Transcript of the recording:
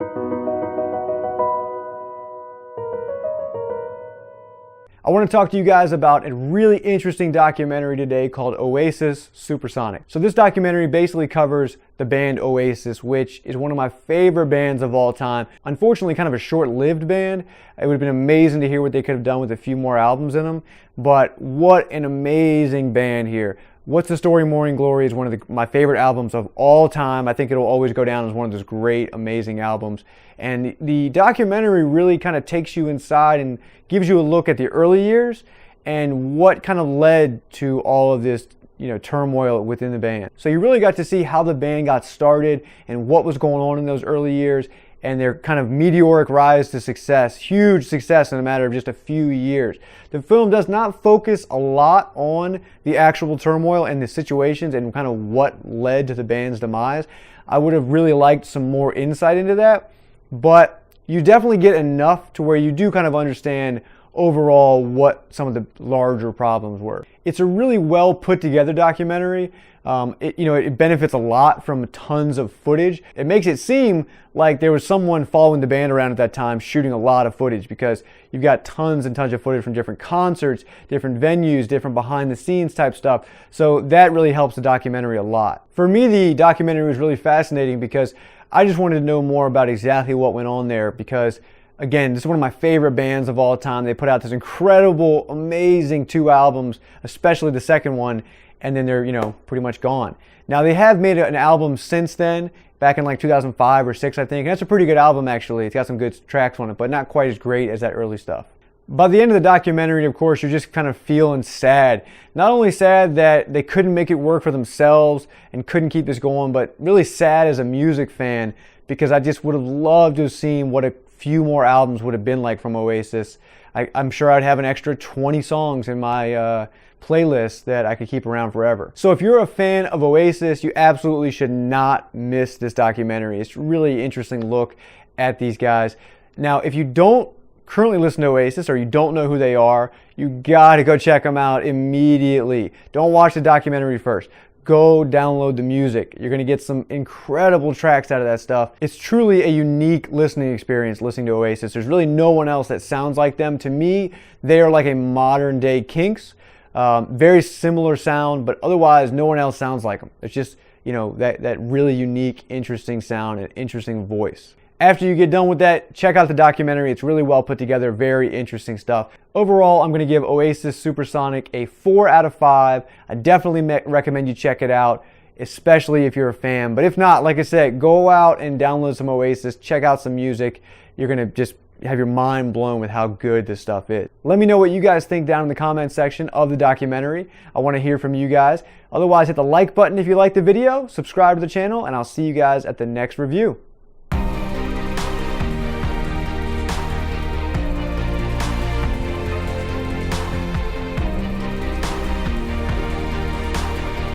I want to talk to you guys about a really interesting documentary today called Oasis, Supersonic. So this documentary basically covers the band Oasis, which is one of my favorite bands of all time. Unfortunately, kind of a short-lived band. It would have been amazing to hear what they could have done with a few more albums in them, but what an amazing band here. What's the Story, Morning Glory is one of my favorite albums of all time. I think it'll always go down as one of those great, amazing albums. And the documentary really kind of takes you inside and gives you a look at the early years and what kind of led to all of this, turmoil within the band. So you really got to see how the band got started and what was going on in those early years and their kind of meteoric rise to success, huge success in a matter of just a few years. The film does not focus a lot on the actual turmoil and the situations and kind of what led to the band's demise. I would have really liked some more insight into that, but you definitely get enough to where you do kind of understand overall what some of the larger problems were. It's a really well put together documentary. It benefits a lot from tons of footage. It makes it seem like there was someone following the band around at that time shooting a lot of footage, because you've got tons and tons of footage from different concerts, different venues, different behind the scenes type stuff. So that really helps the documentary a lot. For me, the documentary was really fascinating because I just wanted to know more about exactly what went on there, because again, this is one of my favorite bands of all time. They put out this incredible, amazing 2 albums, especially the second one, and then they're, pretty much gone. Now, they have made an album since then, back in like 2005 or 6, I think. And that's a pretty good album, actually. It's got some good tracks on it, but not quite as great as that early stuff. By the end of the documentary, of course, you're just kind of feeling sad. Not only sad that they couldn't make it work for themselves and couldn't keep this going, but really sad as a music fan, because I just would have loved to have seen what a few more albums would have been like from Oasis. I'm sure I'd have an extra 20 songs in my playlist that I could keep around forever. So if you're a fan of Oasis, you absolutely should not miss this documentary. It's a really interesting look at these guys. Now, if you don't currently listen to Oasis or you don't know who they are, you gotta go check them out immediately. Don't watch the documentary first. Go download the music. You're going to get some incredible tracks out of that stuff. It's truly a unique listening experience listening to Oasis. There's really no one else that sounds like them. To me, they are like a modern day Kinks. Very similar sound, but otherwise no one else sounds like them. It's just, that really unique, interesting sound and interesting voice. After you get done with that, check out the documentary. It's really well put together, very interesting stuff. Overall, I'm going to give Oasis Supersonic a 4 out of 5. I definitely recommend you check it out, especially if you're a fan. But if not, like I said, go out and download some Oasis, check out some music. You're going to just have your mind blown with how good this stuff is. Let me know what you guys think down in the comment section of the documentary. I want to hear from you guys. Otherwise, hit the like button if you like the video, subscribe to the channel, and I'll see you guys at the next review.